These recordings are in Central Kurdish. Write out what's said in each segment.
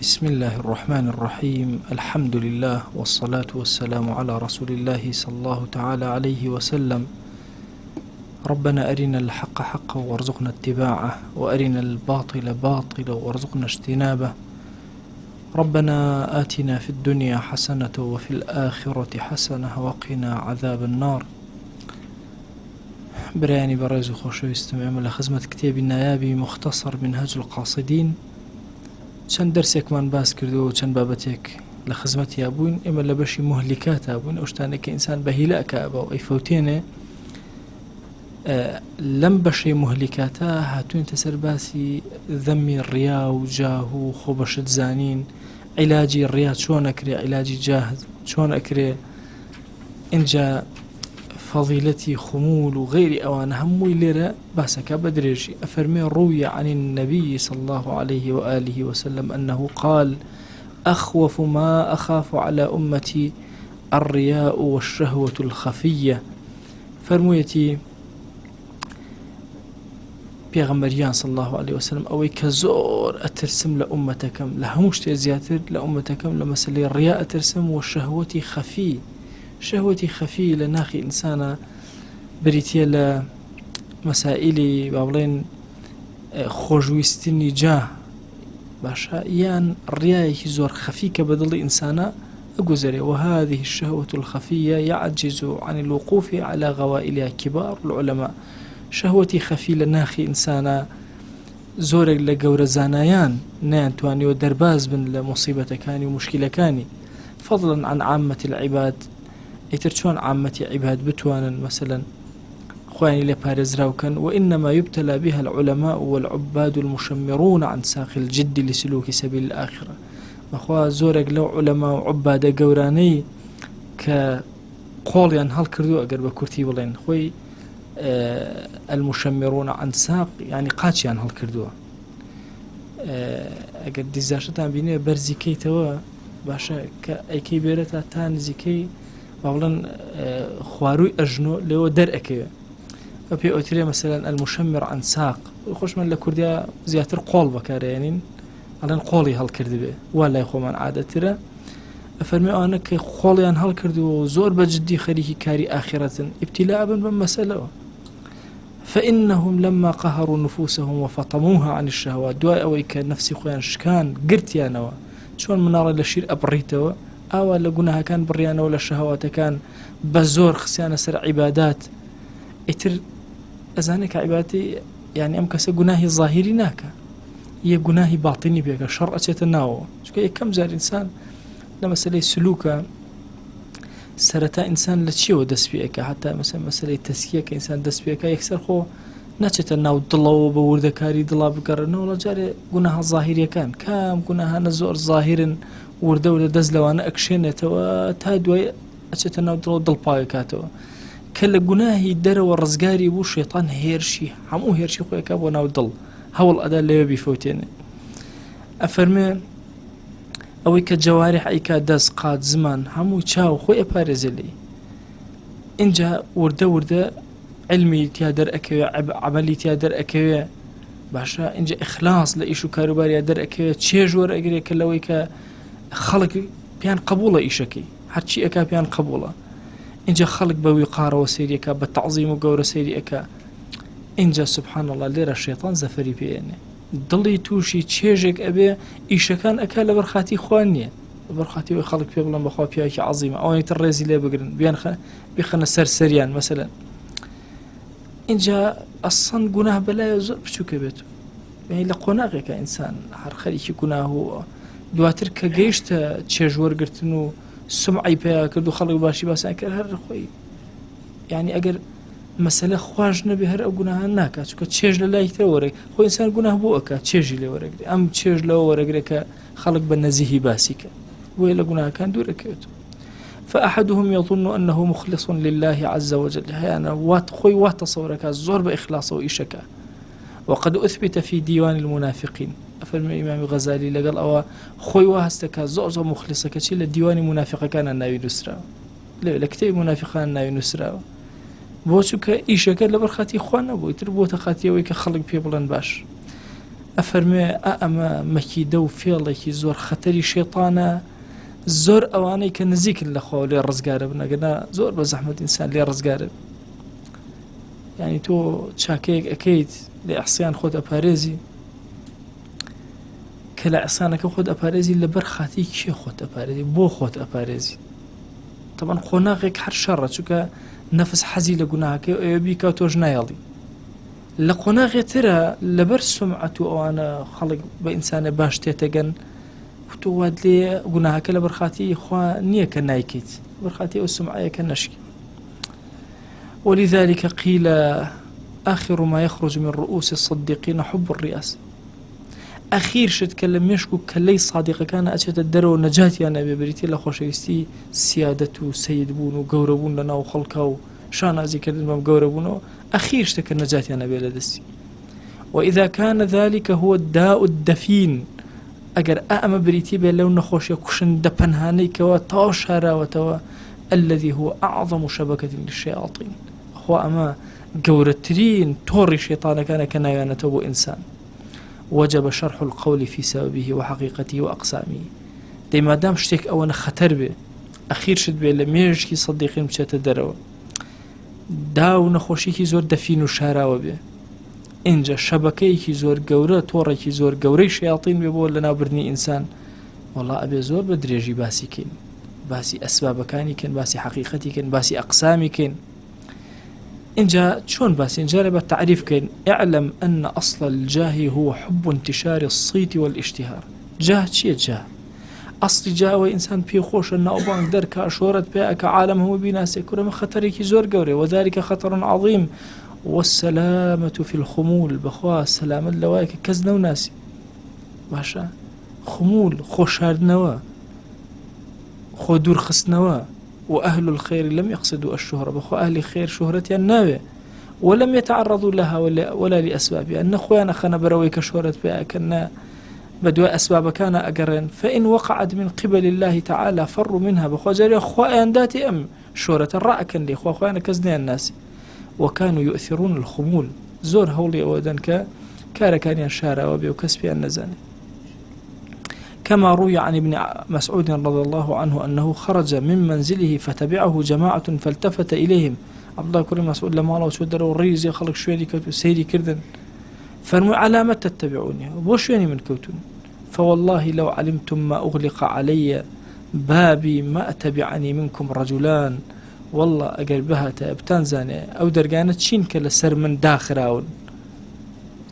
بسم الله الرحمن الرحيم. الحمد لله والصلاة والسلام على رسول الله صلى الله تعالى عليه وسلم. ربنا أرنا الحق حقا وارزقنا اتباعه، وأرنا الباطل باطلا وارزقنا اجتنابه. ربنا آتنا في الدنيا حسنة وفي الآخرة حسنة وقنا عذاب النار. براني بريز خوشو يستمعون لخزمة كتاب النيابي مختصر منهج القاصدين. چەند دەرسێکمان باس کردو و چەند بابەتێک لە خزمەتیا بووین. ئێمە لە بەشی مهلیکاتە بووین، ئەو شتانێک کە ئینسان بە هیلا ئەکا بە و ئەیفەوتێنێ. لەم بەشەی مهلیکاتە هاتووینتە سەر باسی ذەمی ڕیا و جاه و خۆبەشت زانین، عیلاجی ڕیا چۆن ئەکرێ، عیلاجی جاه چۆن ئەکرێ، اینجا فضيلتي خمول وغير أوان هموي ليرة باسكا بدريجي. أفرمي روي عن النبي صلى الله عليه وآله وسلم أنه قال: أخوف ما أخاف على أمتي الرياء والشهوة الخفية. فرمويتي بيغمريان صلى الله عليه وسلم أوي كزور أترسم لأمتكم لهموش تزياتر لأمتكم لمسألة الرياء أترسم والشهوة خفي. شهوتي خفي لناخي إنسانا بريتيا لمسائلي بابلين خوجويستني جاه باشا يان الرياء زور خفي كبدل إنسانا أجزري. وهذه الشهوة الخفية يعجز عن الوقوف على غوائلها كبار العلماء. شهوتي خفي لناخي إنسانا زورك لجور زانيان نان تواني ودرباز بن لمصيبة كاني ومشكلة كاني، فضلا عن عامة العباد. يترشون عامة عباد بتوانا مثلا خواني لبارزراوكن. وإنما يبتلى بها العلماء والعباد المشمرون عن ساق الجد لسلوك سبيل الآخرة. مخوا زورك لو علماء وعباد قوراني كقوليان هالكردو أقرب كورتي بلين خوي المشمرون عن ساق يعني قاتشيان هالكردو أقر ديزاشتان بيني برزيكي توا باشا كأيكي بيرتا تانزيكي بابلن خواروي أجنو لو در أكيو. وبي أوتري مثلا المشمر عن ساق خوش من لكرديا زياتر قول بكاريانين على قولي هالكردبه ولا يخو من عادة ترى. أفرمي أنا كقولي عن هالكردو زور بجدي خليه كاري آخرة ابتلاء بمسألة. فإنهم لما قهروا نفوسهم وفطموها عن الشهوات دواء أويك نفسي خوان شكان قرت يا نوا شون منار لشير أبريتوا أو لقناها كان بريانة ولا الشهوات كان بزور خسيانة سر عبادات اتر أزانك عبادتي يعني أمكس قناهي ظاهري ناكا هي قناهي باطني بيك شر أتناو شو كم زار إنسان لما سلي سلوكا سرتا إنسان لتشيو دس بيك حتى مثلا مسألة تسكية كإنسان دس بيك يكسر خو ناتشتناو ضلوا بوردكاري ضلا بقرنا ولا جاري قناها ظاهري كان كام قناها نزور ظاهر وردولة دزلوانا أكشنة وتادوي أشتنا ودل بايكاتو كل جناهي در والرزقاري والشيطان هيرشي همو هيرشي خويا كابونا ودل هول أدا اللي بيفوتين. أفرمي أوي كجوارح أي كدز قاد زمان همو تشاو خويا بارزلي إنجا ورده علمي تيادر أكوي عملي تيادر أكوي باشا إنجا إخلاص لإيشو كاروباري يادر أكوي تشيجور أجري كلوي ك خلق بيان قبوله إيشكي هرشي أكا بيان قبوله. إنجا خلق بوقار وسيري أكا بالتعظيم وقور سيري أكا. إنجا سبحان الله ليرا الشيطان زفري بياني ضلي توشي تشيجك أبي إيشكان أكا لبرخاتي خوانية برخاتي ويخلق بيبلن بخوا بياكي عظيمة أو يترزي ليه بقرن بيان بيخنا سرسريان مثلا. إنجا أصلا قناه بلا يزور بشو كبيتو يعني لقناغي كإنسان هر خليكي قناهو دواتر كجيشت تشجور قرتنو سمعي بها كردو خلق باشي باسان كر هر خوي يعني أجر مسألة خواجنا بهر أو جناها ناكا شو كتشج لله يتورك خو إنسان جناه بوكا تشجي له ورق أم تشج له ورق خلق بالنزيه باسيك ويلا جناه كان دوركيتو. فأحدهم يظن أنه مخلص لله عز وجل يعني وات خوي وات تصورك الزور بإخلاصه وإيشكا. وقد أثبت في ديوان المنافقين. أفرم الإمام الغزالي لقال أو خوي وهستك زوزو مخلصة كشي لديوان منافقة كان الناوي نسرا لكتاب منافقان الناوي نسرا بوشك إيشك لبرخاتي خوانا بو يتربو تخاتي ويك خلق بيبلن باش. ئەفەرمێ ئەمە مەکیدە و فێڵێکی زۆر خەتەری شێطانە زۆر ئەوانەی کە نزیکن لە خۆ لێ ڕزگارە بنەگەنا زۆر بە زەحمەت ئینسان لێ ڕزگارە یعنی تۆ چاکەیەک ئەەکەیت لە ئەحسیان خۆت ئەپارێزی کە لە ئەسانەکە خۆت ئەپارێزی لەبەر خاتی کێ خۆت ئەپارێزی بۆ خۆت ئەپارێزی تەبەن خۆناغێک هەر شەڕە چونکە نەفس حەزی لە گوناهەکەی ئەوێ بیکە تۆش نایەڵی لە قۆناغێترە لەبەر سمعەت و ئەوانە خەڵک بە ئینسانە باش تێتەگەن تۆ واد لێ گوناهەکە لە بەرخاتی خوا نییە کە نایکەیت بەرخاتی ئەو سمعەیەکە نەشکی ولذلك قيل آخر ما يخرج من رؤوس الصديقين حب الرئاسة أخير شد كلم مشكو كلي صادق كان أشد الدرو نجاتي أنا ببريتي لخوشيستي سيادة سيد بونو قوربون لنا وخلقه شان زي كلمة قوربونه أخير شد كنجاتي أنا بلدستي وإذا كان ذلك هو الداء الدفين أجر أأم بريتي بلو نخوش يكشن دبنهاني كوا تاشارا وتوا الذي هو أعظم شبكة للشياطين أخو أما قورترين توري شيطان كان كنايانته إنسان وجب شرح القول في سببه وحقيقته وأقسامه دي ما دام شتك أو خطر به أخير شد به لميجكي صديقين بشات دروا داو نخوشيكي زور دفين وشاراوه به إنجا شبكيكي زور قورة توريكي زور قوري شياطين بيبول لنا برني إنسان والله أبي زور بدريجي باسي كين باسي أسباب كاني كين باسي حقيقتي كين باسي أقسامي كين إنجا شون باسي إنجا لبا تعريف كين اعلم أن أصل الجاه هو حب انتشار الصيت والاشتهار جاه چية جاه أصل جاه وإنسان بي خوش أن أبان دركا شورت بيأك عالم هو بناسي كرم خطريكي زور قوري وذلك خطر عظيم والسلامة في الخمول بخوا السلام اللوايك كزنا وناسي باشا خمول خوشاردنوا خو دور خستنوا وأهل الخير لم يقصدوا الشهرة بخو أهل الخير شهرتي الناوي ولم يتعرضوا لها ولا لأسبابها أن أخوانا خنا برويك شهرة بها كنا بدوا أسباب كان أقرن فإن وقعت من قبل الله تعالى فروا منها بخو جاري أخوان داتي أم شهرة الرأكا لي أخوانا كزني الناس وكانوا يؤثرون الخمول زور هولي أودن كان ينشارا وبيوكسبي النزاني كما روي عن ابن مسعود رضي الله عنه أنه خرج من منزله فتبعه جماعة فالتفت إليهم عبد الله كريم مسعود لما الله شودروا الريز يخلق شويني كوتو سيري كردن فرموا على ما تتبعوني وشويني من كوتون فوالله لو علمتم ما أغلق علي بابي ما أتبعني منكم رجلان والله أقربها تابتان زاني أو درقانة شين كالسر من داخراون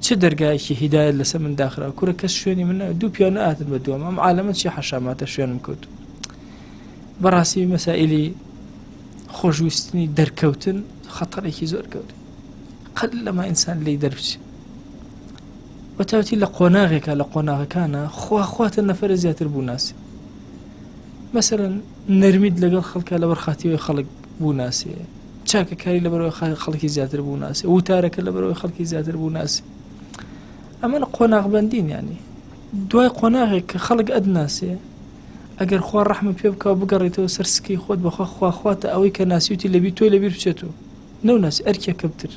چه دەرگایەکی هیدایەت لەسەر من داخرا کوورە کەس شوێنی من دوو پیانە ئاتن بە دووەم ئەم عالەمە چی حەشاماتە شوێنم کەوت بەڕاستی مەسائلی خۆشویستنی دەرکەوتن خەتەرێکی زۆر گەورە قەت لەما ئینسان لێی دەربچێ بەتایبەتی لە قۆناغێکە لە قۆناغەکانە خواتە نەفەرە زیاتر بوو ناسی مەسەلەن نەرمید لەگەڵ خەڵکە لە بەرخاتیەوەی خەڵک بوو ناسێ چاکەکاری لەبەرەوەی خەڵکی زیاتر بوو ناسێ وتارەکە لەبەرەوەی خەڵکی زیاتر بوو ناسێ ئەمە قۆناغبەندین یعنی دوای قۆناغێک کە خەڵک ئەدناسێ ئەگەر خوا ڕەحمە پێ بکە بگەڕێتەوە سەر سکەی خۆت بەخوا خواخواتە ئەوەی کە ناسیوتی لەبی تۆی لەبیر بچێتەوە نەوناسی ئەرکێکە بتر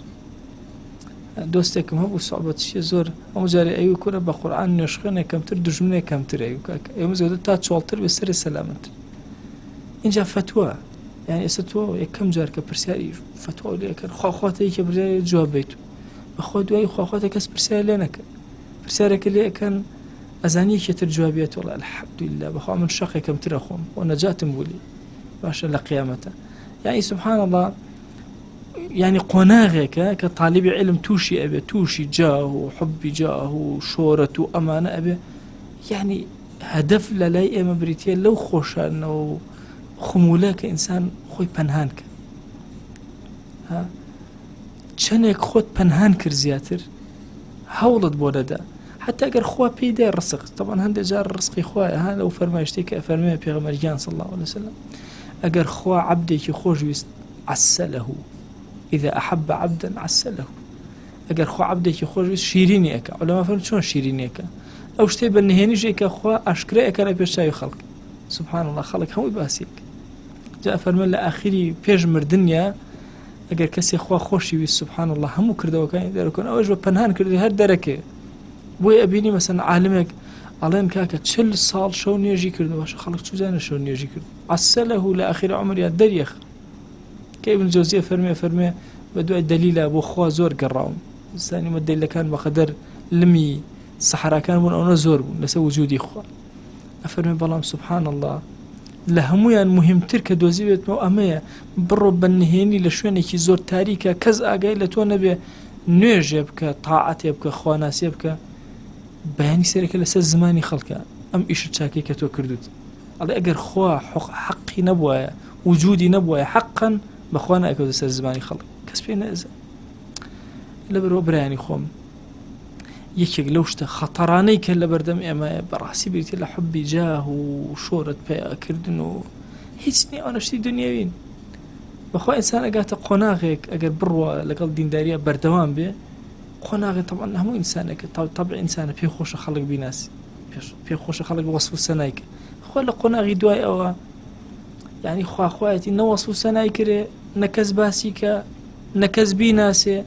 دۆستێکم هەبوو سوحبەتیشە زۆر ئەو جارێ ئەوی کوورە بە قورئان نوێژخوێنێک کەمتر دوژمنێک کەمتر ئەوی کاکە ئێمە زۆر تا چۆڵتر بە سەرێ سەلامەتر اینجا فتووە يعني استو يكم جار كبرسياري فتوى لي كان خواخواتي كبرسياري جواب بيتو بخو دوي خواخواتي كاس برسياري لينك برسيارك اللي كان ازاني كتر جوابيات والله الحمد لله بخو من شقي كم ترخم ونجات مولي باشا لقيامته يعني سبحان الله يعني قناغك كطالب علم توشي ابي توشي جاه حبي جاه شورته امانه ابي يعني هدف للاي ام بريتيا لو خوشان او خمولاك إنسان خوي پنهانك ها چنك خود پنهان كر زياتر هولد بولدا حتى اگر خوا بيدا رزق طبعا هند جار رزقي خوا ها لو فرمايشتك فرمي بيغمر جان صلى الله عليه وسلم اگر خوا عبدك خوش ويست عسله اذا احب عبدا عسله اگر خوا عبدك خوش ويست شيريني اكا علماء فرمت شون شيريني اكا او شتي بنهيني جيكا خوا اشكرا اكا لبيشتاي خلق سبحان الله خلق هم باسيك جاء فرمان لآخری پیش مردنیا اگر کسی خوا خوشی وی سبحان الله همو کرده و کانی داره کن اوش و پنهان کرده هر درکه بۆی ئەبینی مەسەن عالمێک ئەڵێن کاکە 40 ساڵ شەو نوێژی کردو باشە خەڵک چوزانە شەو نوێژی کرد عەسەلەهو لە ئاخیری عومریا دەریەخ کە ئیبن جەوزیە فەرمێ بە دوای دەلیلە بۆ خوا زۆر گەڕاوم زانی مەدەلیلەکان بەخەدەر لمی سەحراکان بوون ئەوە زۆر بوون لەسەر وجودی خوا ئەفەرمێ بەڵام سوبحان الله لە هەمویان مهمتر کە دۆزی بێتمەوە ئەمەیە بڕۆ بەنهێنی لە شوێنێکی زۆر تاریکە کەس ئاگای لە تۆ نەبێ نوێژێ بکە تاعەتێ بکە خواناسیێ بکە بەیانی سەرەکە لەسەر زمانی خەڵکە ئەم ئیشت چاکەی کە تۆ کردوت ئەڵێ ئەگەر خوا حەقی نەبووایە وجودی نەبووایە حەقەن بەخوا نایکەوتە سەر زمانی خەڵک کەس پێ نەئەزە لەبەرەوە برایانی خۆم یەکێک لەو شتە خەتەرانەی کە لە بەردەم ئێمەیە بەڕاستی بریتە لە حوبی جاه و شۆرت پێکردن و هیچ نییە ئەوە شتی دنیاوین بەخوا ئینسان ئەگاتە قۆناغێک ئەگەر بڕوە لەگەڵ دینداریە بەردەوام بێ قۆناغێک تەبعاً هەموو ئینسانێکە تەبع ئینسانە پێی خۆشە خەڵک بیناسی پێی خۆشە خەڵک وەسف و سەنایکە خۆ لە قۆناغی دوای ئەوە یعنی خواخوایەتی نەوەسف و سەنای کرێ نەکەس باسی کە نەکەس بیناسێ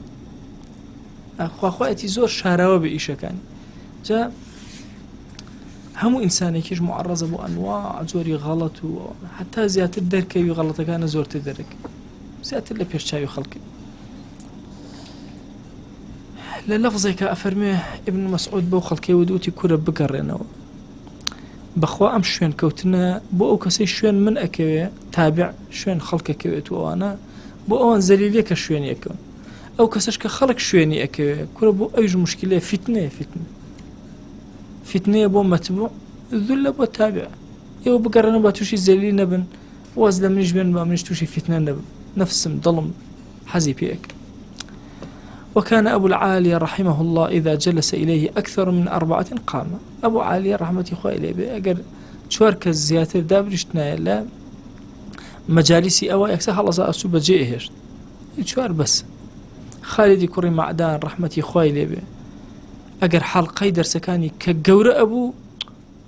خواخوایەتی زۆر شاراوە بە ئیشەکانی جا هەموو ئینسانێکیش معڕەزە بۆ ئەنواع جۆری غەڵەت و حتا زیاتر دەرکەوی غەڵەتەکانە زۆرتر دەرەکە زیاتر لە پێشچاوی خەڵکی لە لەفزێکە ئەفەرمێ ئیبن مەسعود بۆ خەڵکەی ودوتی کورە بگەڕێنەوە بەخوا ئەم شوێن کەوتنە بۆ ئەو کەسەی شوێن من ئەکەوێ تابع شوێن خەڵکەکەوێت و ئەوانە بۆ ئەوان زەلیلێکە شوێنیەکەن ئەو کەسەش کە خەڵک شوێنی ئەکەوێ کورە بۆ ئەویش مشکلەیە فتنەیە بۆ مەتبوع ذلە بۆ تابع ئێوە بگەڕێنە با تووشی زەلیل نەبن واز لە منیش بێن با منیش تووشی فتنە نەبن نفسم دڵم حەزی پێک. وكان أبو العالية رحمه الله إذا جلس إليه أكثر من 4 قام أبو عالية رحمة الله إليه أجر شوارك الزياتر دابرشتنا لا مجالسي أو يكسر خلاص أسوب جيهش شوار بس خالد كريم معدان رحمة الله إليه أجر حلقي درسكاني كجور أبو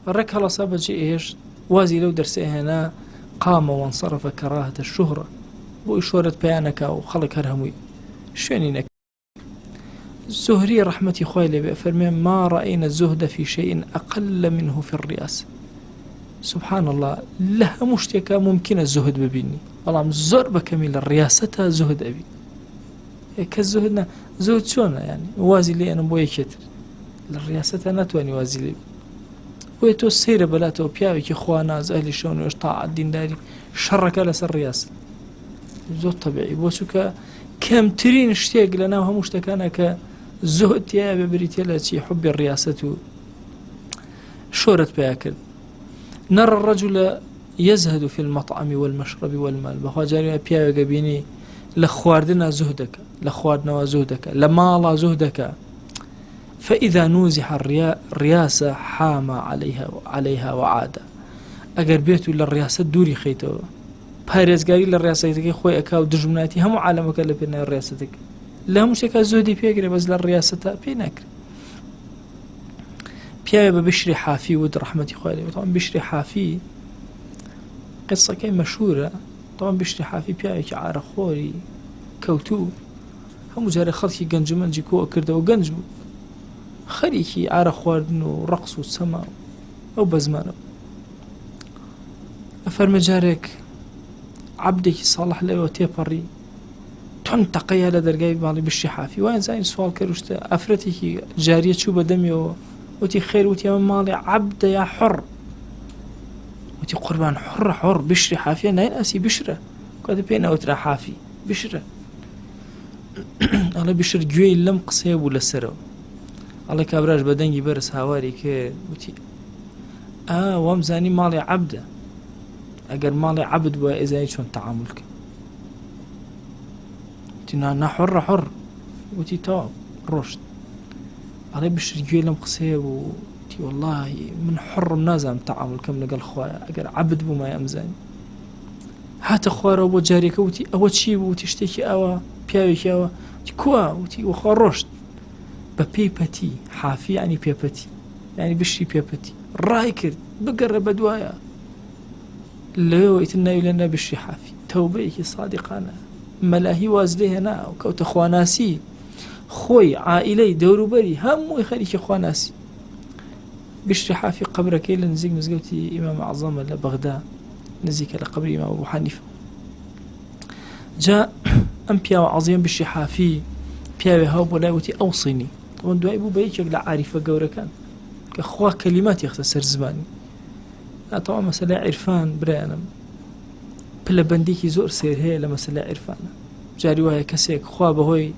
رك خلاص بجيهش وازي لو درسه هنا قام وانصرف كراهة الشهرة وإشارة بيانك وخلق هرهمي شنينك الزهري رحمة خويلي بأفرمي ما رأينا الزهد في شيء أقل منه في الرئاسة سبحان الله لها مشتكى ممكن الزهد ببيني والله زور بكمل الرئاسة زهد أبي كالزهدنا زهد شونا يعني وازي لي أنا بوي كتر الرئاسة نتواني وازي لي ويتو السيرة بلاتو بياوي كي خواناز أهلي شون ويشطاع الدين داري شرك لس الرئاسة زود طبيعي بوسوكا كم ترين اشتاق لنا وهم مشتكانا كزهد يا ببريتي التي حب الرئاسة شورت بياكل. نرى الرجل يزهد في المطعم والمشرب والمال بخوا جاري بياوي قبيني لخواردنا زهدك لخواردنا زهدك لمالا زهدك فإذا نوزح الرئاسة حام عليها وعاد أجر بيتو للرئاسة دوري خيتو پارێزگاری لە ڕاستەکەی خۆی ئەکا و دژمناتی هەموو عالەمەکە لە پێناوی ڕاستەکە لە هەموو شتێکا زۆدی پێگرێ بەس لە ڕاستە پێ ناکرێت. پیاوێ بە بشری حافی ود ڕەحمەتی خوای لێ بێت بشری حافی قسەکەی مەشهورە طبعا بشری حافی پیاوێکی عارەخۆری کەوتوو هەموو جارێ خەڵکی گەنجمەنجی کۆ کردەوە گەنج بوو خەریکی عارە خواردن و ڕەقس و سەما ئەو بەزمانە ئەفەرمە جارێک عبدێکی ساڵح لەوە تێپەڕی تۆنتەقەیە لە دەرگای باڵی بشری حافی وای زین سوال کردشتە ئەفرەتێکی جاریە چوو بەدەمیەوە وتی خێر وتی ئەمە ماڵی عبدە یا حڕ وتی قوربان حڕ بشری حافیە نایناسی بشرە کاتە پێی نەوترا حافی بشرە ئەڵێ بشر گوێی لەم قسەیە بوو لەسەرەوە ئەڵێ کابراش بە دەنگی بەرز هاواری کرد وتی وام زانی ماڵی عبدە ئەگەر ماڵی عبد بووە ئێزایی چۆن تەعامل کرد وتی نا حڕ وتی تەواو ڕۆشت ئەڵێ بشر گوێی لەم قسەیە بوو وتی وەڵڵاهی من حڕم نازانم تەعامل کەم لەگەڵ خوایە ئەگەر عبد بوومای ئەمزانی هاتە خوارەوە بۆ جارێکە وتی ئەوە چی بوو وتی شتێکی ئەوە پیاوێکی ئەوە وتی کووە وتی وەخوا ڕۆشت بە پێیپەتی حافی ینی پێپەتی ینی بشری پێپەتی ڕای کرد بگەڕە بە دوایە لەوێ ئیتر ناوی لە نەبشری حافی تەوبەیەکی سادقانە مەلاهی واز لێ هێنا و کەوتە خواناسی خۆی عائلەی دەوروبەری هەمووی خەریکی خوا ناسی. بشری حافی قبرەکەی لە نزیک مزگەوتی ئیمام عەزەمە لە بەغدا نزیکە لە قبری ئیمام ئەبوو حەنیفە. جا ئەم پیاوە عەزیمە بشری حافی پیاوێ هاو بۆ لای وتی ئەوسینی، ئەوە دوای بوو بە یەکێک لە عاریفە گەورەکان کە خوا کەلیماتی خستە سەر زمانی. ئەتەوا مەسەلای عیرفان برایانم پلە بەندێکی زۆر سێر هەیە لە مەسەلای عیرفانە. جاری وایە کەسێک خوا بەهۆی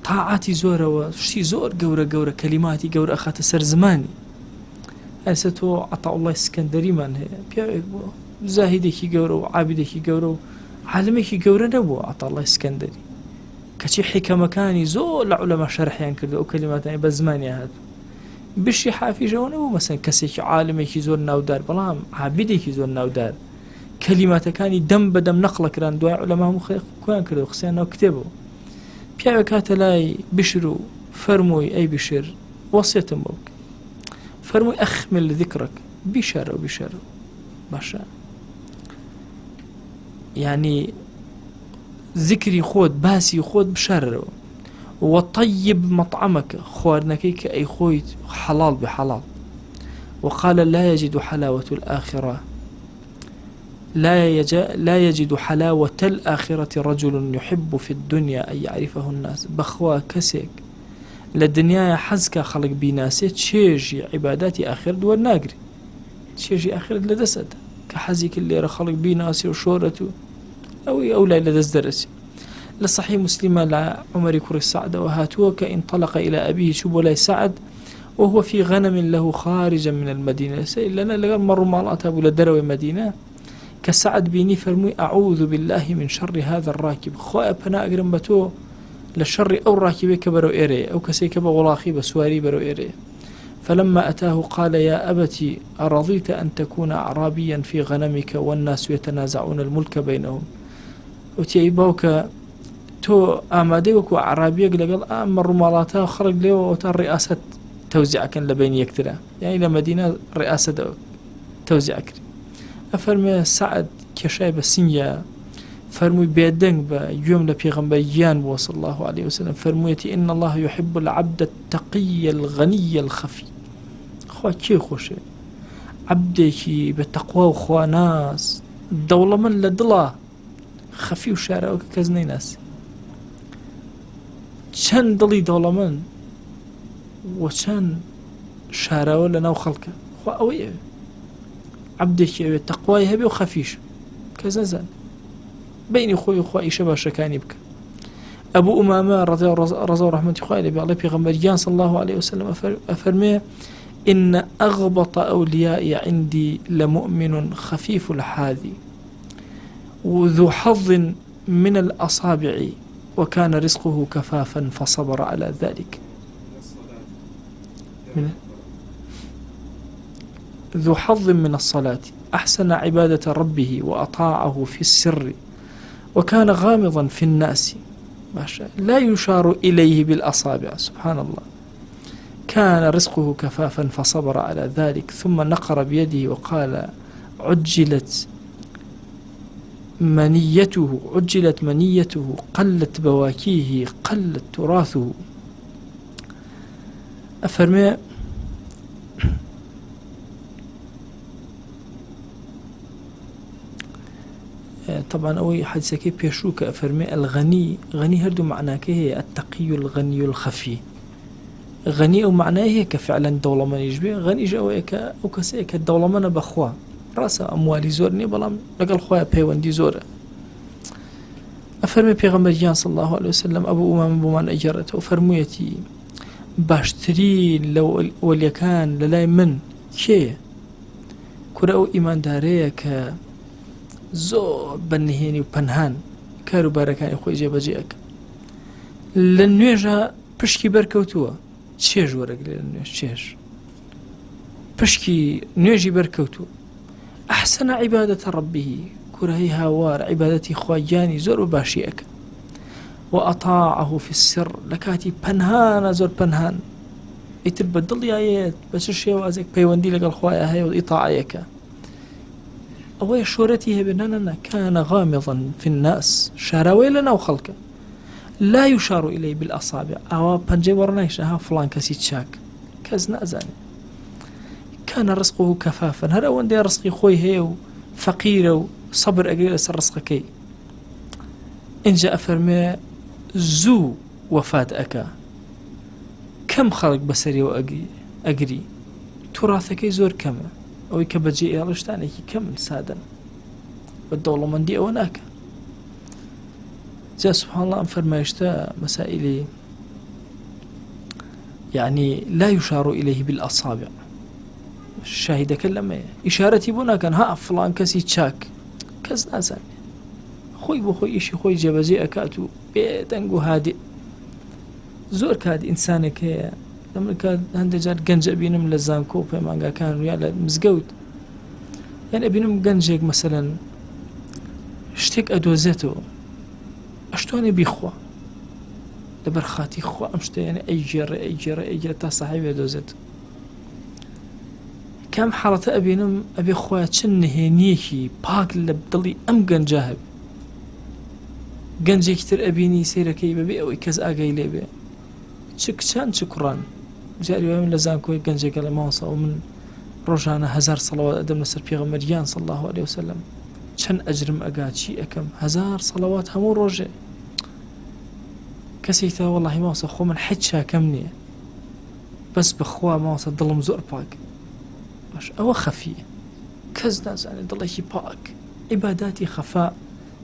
تاعاتی زۆرەوە شتی زۆر گەورە کەلیماتی گەورە ئەخاتە سەر زمانی. ئەسە تۆ عەتاوڵای سکەندەریمان هەیە، پیاوێک بووە زاهیدێکی گەورە و عابیدێکی گەورە و عالمێکی گەورە نەبووە عەتاوڵای سکەندەری، کەچی حیکەمەکانی زۆر لە عولەما شەرحیان کردو ئەو کەلیماتانی بە زمانی هات. بشری حافیژەوە نەبوو مەسەن کەسێکی عالمێکی زۆر ناودار، بەڵام عابیدێکی زۆر ناودار، کەلیماتەکانی دەم بەدەم نەقڵەکران، دوای عولەما هەموو خۆیان کردو خستیانەوە کتێبەوە. پیاوێک کاتە لای بشر و فەرمووی ئەی بشر وەسیەتم بۆ بکە، فەرمووی ئەخمل ذیکرەک، بیشارە باشە، یعنی ذکری خۆت باسی خۆت بشارەوە، وطيب مطعمك خواردنەکەی کە ئەی خۆیت حەڵاڵ بحەڵاڵ. وقال لا يجد حلاوة الآخرة لا يجد حلاوة الآخرة رجل يحب في الدنيا أن يعرفه الناس. بخوا كسيك للدنيا حزك خلق بيناسي تشيجي عباداتي آخر دور ناقري تشيجي آخر لدسد كحزيك اللي رخلق بيناسي وشورته أو لا لدس درسي. لصحيح مسلمة لعمر كري سعد وهاتوه كانطلق إلى أبيه شبو لاي سعد وهو في غنم له خارجا من المدينة. لنا لقال مروا مالات أبو لدروي مدينة كسعد بيني فرمي أعوذ بالله من شر هذا الراكب، خواء بنا أقرم بتو للشر أو راكبه كبرو إيري أو كسيك بغلاخي بسواري برو إيري. فلما أتاه قال يا أبتي أرضيت أن تكون أعرابيا في غنمك والناس يتنازعون الملك بينهم. وتي باوك تو آمادي وكو أعرابيك لقال أمر مالاتا خرج ليه وتان رئاسة توزيع كان لبين يكترا، يعني لمدينة رئاسة توزيع كري. أفرمي سعد كشاي بسنيا فرمي بيدنگ بيوم لبيغمبريان صلى الله عليه وسلم فرميتي إن الله يحب العبد التقي الغني الخفي. خوا كي خوشي عبدكي بتقوى وخوا ناس دولة من لدلا خفي وشارع وكزني ناس چەند دڵی دەوڵەمەند و چەند شاراوە لەناو خەڵکە. خوا ئەوەیە عەبدێکی ئەوێ تەقوای هەبێ و خەفیش کەس نەزان بینی خۆی و خوا ئیشە باشەکانی بکە. ئەبوو ئومامە ڕەزا و ڕەحمەتی خوای لێبێ ئەڵێ پێغەمبەریان صلی الله عليه وسلم ئەفەرمێ إن أغبط أوليائي عندي لمؤمن خفيف الحاذي وذو حظ من الأصابع وكان رزقه كفافا فصبر على ذلك. ذو حظ من الصلاة أحسن عبادة ربه وأطاعه في السر وكان غامضا في الناس لا يشار إليه بالأصابع سبحان الله. كان رزقه كفافا فصبر على ذلك ثم نقر بيده وقال عجلت منيته قلت بواكيه قلت تراثه. أفرمي طبعا أوي حدثك بيشوك أفرمي الغني غني هردو معناه هي التقي الغني الخفي. غني أو معناه هي كفعلا دولة من يجبه غني جوائك أو كسيك الدولة من بخوا رأس أموالي زورني بلام لقل خوايا بيواندي زورة. أفرمي بيغمبريان صلى الله عليه وسلم أبو أمام بمان أجرته وفرميتي باشتري لو وليكان للاي من كي كرأو إيمان داريك زۆر بەنهێنی و پەنهان کاروبارەکانی خۆی جێبەجێەکە. لە نوێژە پشکی بەرکەوتووە چێژ وەرەگرێ لە نوێژ چێژ پشکی نوێژی بەرکەوتووە. ئەحسەنە عیبادەتە ڕەبیهی کورهەی هاوار عیبادەتی خواگیانی زۆر بە باشی ئەکە. وأطاعه في السر لە کاتی پەنهانە زۆر پەنهان ئیتر بە دڵیایەت بە چ شێوازێک پەیوەندی لەگەڵ خوایە هەیە و ئیطاعەکە. أوي شورتي هبنانا كان غامضا في الناس شاراوي لنا وخلقه لا يشار إليه بالأصابع أو بنجي ورنايشها فلان كسي تشاك كزنا أزاني كان رزقه كفافا هل أول دي رزقي خوي هي فقير وصبر أقل رزقكي إن جاء فرمي زو وفاة أكا كم خلق بسري وأقري تراثكي زور كم أو كبجي إيرشتاني كم سادا والدولة من دي أوناك جاء سبحان الله فرمايشتا مسائلي يعني لا يشار إليه بالأصابع الشاهد كلمة إشارتي بنا كان ها فلان كسي تشاك كز نازل خوي بخوي إشي خوي جبزي أكاتو بيتنقو هادئ زور كاد إنسانك هي لما كان هندي جار جنج أبينم لزانكو بمانجا كان ويا مزجود يعني أبينم جنجك مثلا اشتك أدوزته أشتوني بيخوا لبرخاتي خوا أمشت يعني أجر تا صاحبي أدوزته كم حالة أبينم أبي خوا تشنه نيكي باق لبدلي أم جنجاهب جنجي كتير أبيني سيركي ببي أو كز أجي لبي شكشان شكران جاري ومن لزانكو جنجي قال ما وصل ومن رجعنا 1000 صلوات أدم نسر بيغمريان صلى الله عليه وسلم شن أجرم أقاد شيء أكم 1000 صلوات همو رجع كسيتا والله ما وصل خو من حد شاكمني بس بخوا ما وصل ضل مزور باك باش أو خفي كز ناس يعني ضل شي باك عباداتي خفاء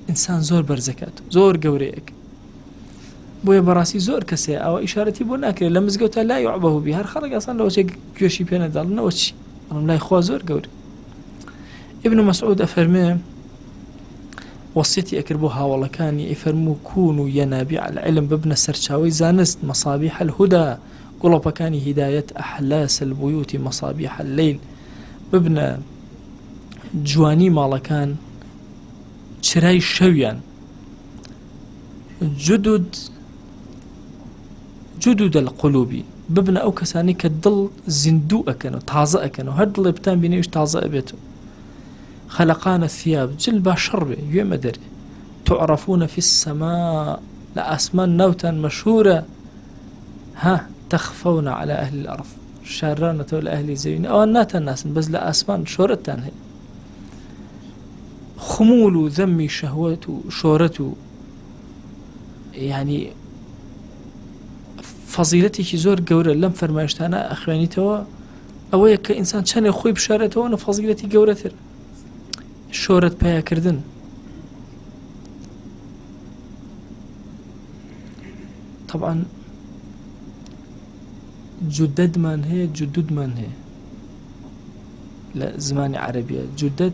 إنسان زور برزكاته زور قوريك بويا براسي زور كسي أو إشارتي بو ناكري لمزقوتا لا يعبه بها هر خلق أصلا لو شيء كيوشي بينا دالنا وشي أنا لا يخوا زور قوري ابن مسعود أفرمي وصيتي أكربوها والله كان يفرمو كونوا ينابيع العلم بابن سرشاوي زانست مصابيح الهدى قلب كان هداية أحلاس البيوت مصابيح الليل بابن جواني مالا كان شراي شويان جدد القلوب ببنا أو كساني كالضل زندوء كانوا تازأ كانوا هاد اللي بتان بينيوش تازأ بيتو خلقان الثياب جلبا شربة يوم دري تعرفون في السماء لأسمان نوتا مشهورة ها تخفون على أهل الأرض شارانة لأهل زينة أو الناتا الناس بس لأسمان شورتان هي خمول ذمي شهوته شورته يعني فضيلتي زور قورة لم فرماشتانا أخواني توا أويا كإنسان شان يخوي بشارته وانا فضيلتي قورتر شورت بيا كردن طبعا جدد من هي جدد من هي لا زماني عربية جدد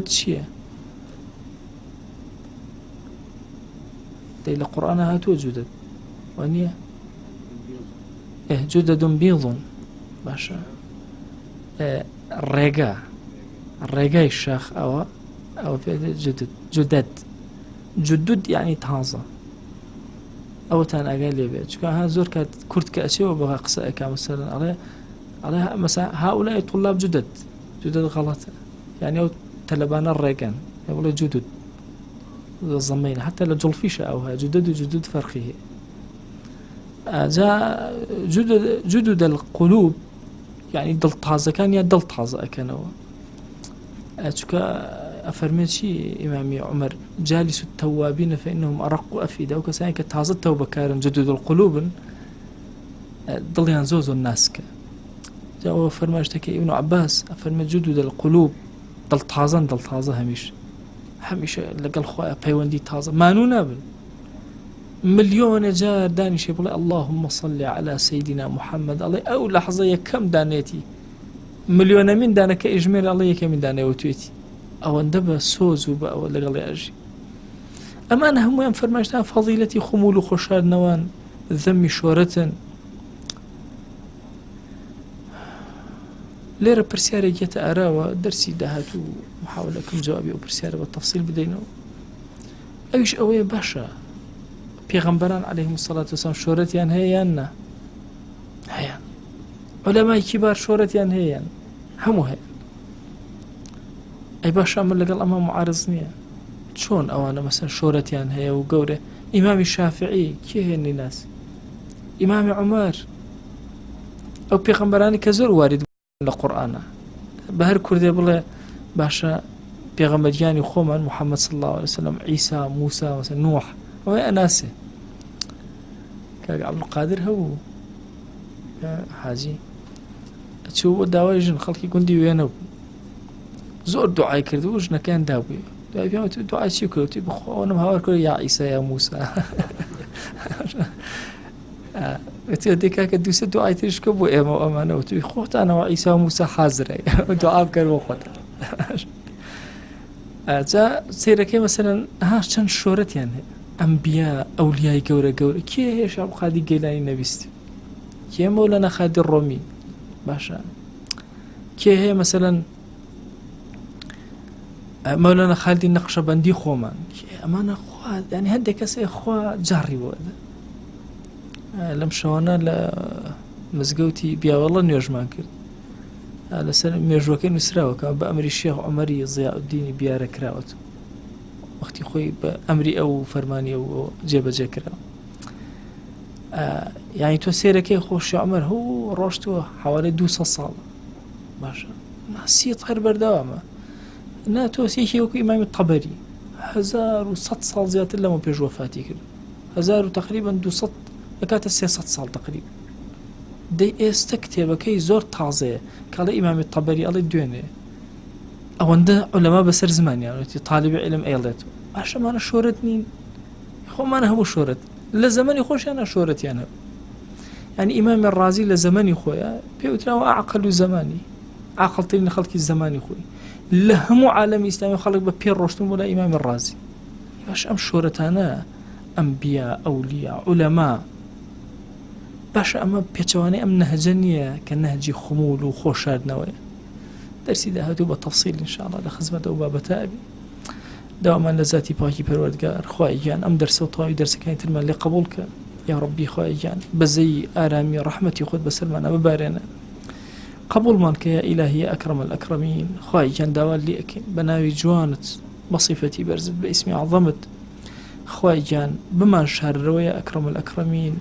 شيء دي القرآن هاتو جدد وانيا جدد بيض باشا الرقا الشاخ أو في جدد يعني تازة أو تان أقال لي بيت شكا ها زور كانت كرت كأشي وبغى قصائك مثلا عليها مثلا هؤلاء طلاب جدد غلط يعني أو تلبان الرقان يقولوا جدد الضمين حتى لو جلفيشة أو جدد فرخه جاء جدد القلوب يعني دل طازة كان يا دل طازة كانوا أشكا أفرميت شيء إمامي عمر جالس التوابين فإنهم أرق أفئدة وكسانك تازة توبة كارن جدد القلوب دل ينزوز الناس جاء فرماشتكي ابن عباس أفرميت جدد القلوب دل طازة هميشه لقل خواه بيواندي تازة مانو نابل مليون جار داني شي بقول اللهم صل على سيدنا محمد الله أو لحظة كم دانيتي مليون من دانا كإجمال الله كم دانا وتويتي أو اندبا سوزو بقى ولا قال أجي أما أنا هم وين فرماشتها فضيلتي خمول خشار نوان ذمي شورة ليرة برسيارة جيت أراوة درسي دهاتو محاولة كم جوابي وبرسيارة بالتفصيل بدينه أيش أوي باشا بيغمبران عليهم الصلاة والسلام شورتيان هيان علماء كبار شورتيان هيان همو هيان أي باشا من لقى الأمام معارضنية چۆن ئەوانە مەسەن شۆرەتیان هەیە و گەورە ئیمامی شافعی کێ هێنی ناس ئیمامی عومەر ئەو پێغەمبەرانی کە زۆر وارد لە قورئانە بە هەر کوردێ بڵێ باشە پێغەمبەریانی خۆمان محەممەد صلی الله عليه وسلم عیسا موسا وەسە نوح ئەوەی ئەناسێ کاک عەبدولقادر هەبوو حاجی چوو بۆ داوای ژن خەڵکی گوندی وێنە بوو زۆر دوعای کردو ژنەکەیان دابووی دوای پێیان وتی دوعای چی کردوتی بخوا ئەوەنم هاوار کرد یا عیسا یا موسا وتی دێ کاکە دووسێ دوعای تریش کە بۆ ئێمە ئەمانە وتی خۆتانەوە عیسا و موسا حازرە دوعا بکەن بۆ خۆتان جا سیرەکەی مەسەلەن چەند شۆرەتیان هەیە ئەمبیا ئەولیای گەورە گەورە کێ هەیە شێخ عەبدولقادر گەیلانی نەبیستی کێ مەولەنا خادر ڕۆمی باشە کێ هەیە مەسەلەن مەولەنا خالدی نەقشەبەندی خۆمان ئەمانە خوا ینی هەندێک کەسێ خوا جاڕی بۆدە لەم شەوانە لە مزگەوتی بیاوەڵە نوێژمان کرد لەسەر مێژوەکەی نووسراوەکە بە ئەمری شێخ عومەری زیاءالدینی بیارە کراوەت وەختی خۆی بە ئەمری ئەو فەرمانی ئەو جێبەجێ کراوە یعنی تۆ سێرەکەی خۆشی عومەر هەوو ڕۆشتووە حوالی 200 ساڵ باشە ناسیت هەر بەردەوامە نا تۆسیەکی وەکو ئیمامی تەبەری 1100 ساڵ زیاتر لەمە پێش وەفاتی کرد 1000 تقریبا 200 بەکاتە 300 ساڵ تقریبا دەی ئێستا کتێبەکەی زۆر تازەیە کاڵە ئیمامی تەبەری ئەڵێ دوێنێ ئەوەندە عولەما بەسەر زمانیانەتی طالبی عیلم ئێڵێت باشەمانە شۆرەت نین خۆمانە هەموو شۆرەت لە زەمەنی خۆشیانە شۆرەتیان هەبوو ینی ئیمامی ڕازی لە زەمەنی خۆیە پێوتراوە عەقڵ و زەمانی عاقڵترین خەڵکی زەمانی خۆی لە هەموو عالەمی ئیسلامی خەڵک بە پێ ڕۆشتون بۆ لای ئیمامی ڕازی باش ئەم شۆرەتانە ئەمبیا ئەولیا عولەما باشە ئەمە پێچەوانەی ئەم نەهجە نییە کە نەهجی خمول و خۆشاردنەوەیە دەرسی داهاتوو بە تەفسیل ئینشاءالله لە خزمەت ئەو بابەتە ئەبی داوامان لە زاتی پاکی پەروەردگار خوای گیان ئەم دەرسە و تەواوی دەرسەکانی ترمان لێ قبوڵ کە یا ڕەبی خوای گیان بەزەی ئارامی ڕەحمەتی خۆت بەسەرمانە ببارێنە قبولمان کە یا ئیلاهی یا ئەکرەم الئەکرەمین خوای گیان داوا لێ ئەکەین بە ناوی جوانت بە صیفەتی بەرزت بە ئیسمی عەظەمت خوای گیان بمان شارەوە یا ئەکرەم الئەکرەمین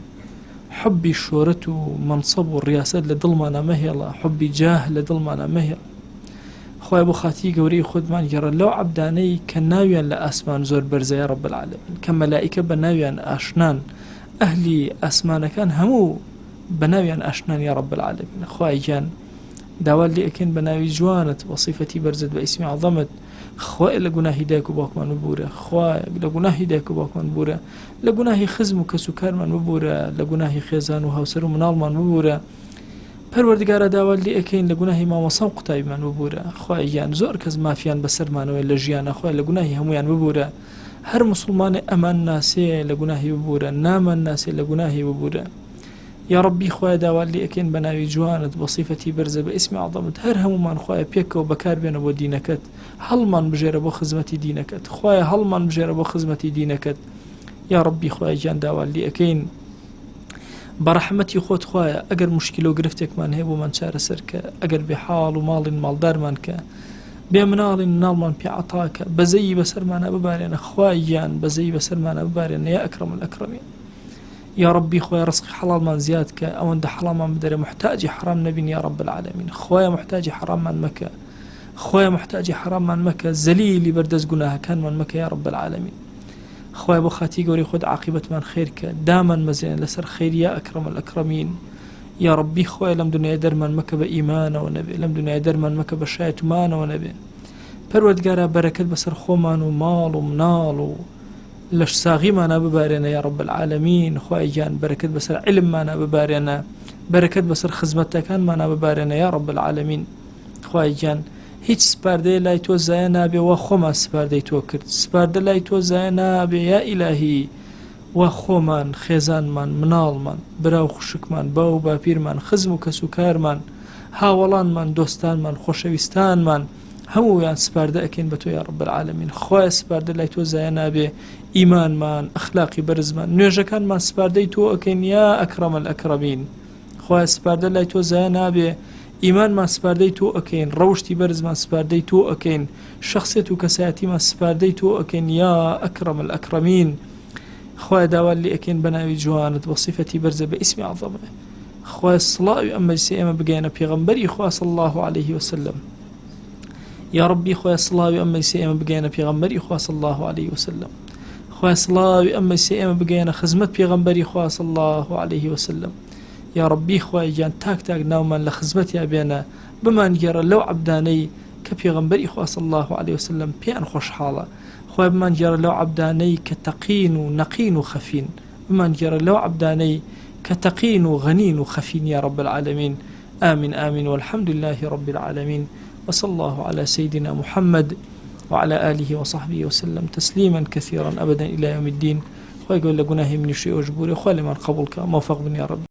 حبی شۆرەت و منصب و ڕیاسەت لە دڵمانە مەهێڵە حبی جاه لە دڵمانە مەهێڵ خوای بۆ خاتی گەورەی خودمان گەڕە لەو عەبدانەی کە ناویان لە ئاسمان زۆر بەرزە یا رب العالمین کە مەلائیکە بە ناویان ئاشنان ئەهلی ئاسمانەکان هەموو بە ناویان ئاشنان یا رب العالمین خوای گیان داوا لێ ئەکەین بە ناوی جوانت بە صیفەتی بەرزت بە ئیسمی عەظەمت خوای لە گوناهی دایک و باوکمان ببورە خوای لە گوناهی دایک و باوکمان ببورە لە گوناهی خزم و کەس و کارمان ببورە لە گوناهی خێزان و هاوسەر و مناڵمان ببورە پەروەردگارە داوا لێ ئەکەین لە گوناهی مامۆسا و قوتابیمان ببورە خوای گیان زۆر کەس مافیان بەسەرمانەوە لە ژیانە خوای لە گوناهی هەمویان ببورە هەر موسڵمانێ ئەمان ناسێ لە گوناهی ببورە نامان ناسێ لە گوناهی ببورە یا ربی خوای داوا لێ ئەکەین بە ناوی جوانت بە صیفەتی بەرزە بە ئیسمی عەظەمت هەر هەمومان خوای پێکەوە بەکار بێنە بۆ دینەکەت هەڵمان بژێرە بۆ خزمەتی دینەکەت خوای هەڵمان بژێرە بۆ خزمەتی دینەکەت یا ربی خوای گیان داوا لێ ئەکەین بەڕەحمەتی خۆت خوایە ئەگەر مشکل و گرفتێکمان هەیە بۆمان چارەسەر کە ئەگەر بێ حاڵ و ماڵین ماڵدارمان کە بێ مناڵین مناڵمان پێ عەتاکە بەزەیی بەسەرمانە ببارێنە خوای گیان بەزەیی بەسەرمانە ببارێنە یا ئەکرەم الئەکرەمین یا ربی خوای ڕزقی حەڵالمان زیاد کە ئەوەندە حەڵالمان بدەرە محتاجی حرام نەبین یا رب العالمین خوای محتاجی حراممان مەکە خوای محتاجی حراممان مەکە زەلیلی بەردەست گوناهەکانمان مەکە یا رب العالمین خوای بۆ خاتی گەورەی خۆت عاقبەتمان خێر کە دامان مەزێن لەسەر خەیر یا ئەکرەم الئەکرەمین یا ربی خوای لەم دنیای دەرمان مەکە بە ئیمانەوە نەبێ لەم دنیای دەرمان مەکە بە شایەتمانەوە نەبێ پەروەردگارە بەرەکەت بەسەر خۆمان و ماڵ و مناڵ و لەش ساغیمانە ببارێنە یا رب العالمین خوای گیان بەرەکەت بەسەر علممانە ببارێنە بەرەکەت بەسەر خزمەتەکانمانە ببارێنە یا رب العالمین خوای گیان هیچ سپاردەیە لای تۆ زایە نابێ وا خۆمان سپاردەی تۆ کرد سپاردە لای تۆ زایە نابێ یا ئیلاهی وا خۆمان خێزانمان مناڵمان برا و خوشکمان با و باپیرمان خزم و کەس و کارمان هاوڵانمان دۆستانمان خۆشەویستانمان هەموویان سپاردە ئەکەین بە تۆ یا رب العالمین خوای سپاردە لای تۆ زایە نابێ ئیمانمان ئەخلاقی بەرزمان نوێژەکانمان سپاردەی تۆ ئەکەین یا ئەکرەم الئەکرەمین خوای سپاردە لای تۆ زایە نابێ ئیمانمان سپاردەی تۆ ئەکەین ڕەوشتی بەرزمان سپاردەی تۆ ئەکەین شخصیت و کەسایەتیمان سپاردەی تۆ ئەکەین یا ئەکرەم الئەکرەمین خوای داوا لێ ئەکەین بە ناوی جوانت بە صیفەتی بەرزە بە ئیسمی عەظەمە خوای سڵاوی ئەم مەجلیسە ئێمە بگەیەنە پێغەمبەری خوا صلی الله عليه وسلم یا ربی خوای سڵاوی ئەم مەجلیسە ئێمە بگەیەنە پێغەمبەری خوا صلی الله عليه وسلم خوای سڵاوی ئەم مەجلیسە ئێمە بگەیەنە خزمەت پێغەمبەری خوا صلی الله عليه وسلم یا ربی خوای گیان تاک تاک ناومان لە خزمەتیا بێنە بمان گێڕە لەو عەبدانەی کە پێغەمبەری خوا صلی الله عليه وسلم پێیان خۆشحاڵە خوای بمان گێڕە لەو عەبدانەی کە تەقین و نەقین و خەفین بمان گێڕە لەو عەبدانەی کە تەقین و غەنین و خەفین یا رب العالمین آمين آمين والحمد لله رب العالمين وصلى الله على سيدنا محمد وعلى آله وصحبه وسلم تسليما كثيرا أبدا إلى يوم الدين ويقول لقناه من شيء وجبوري وخالي من قبولك موفق بن يا رب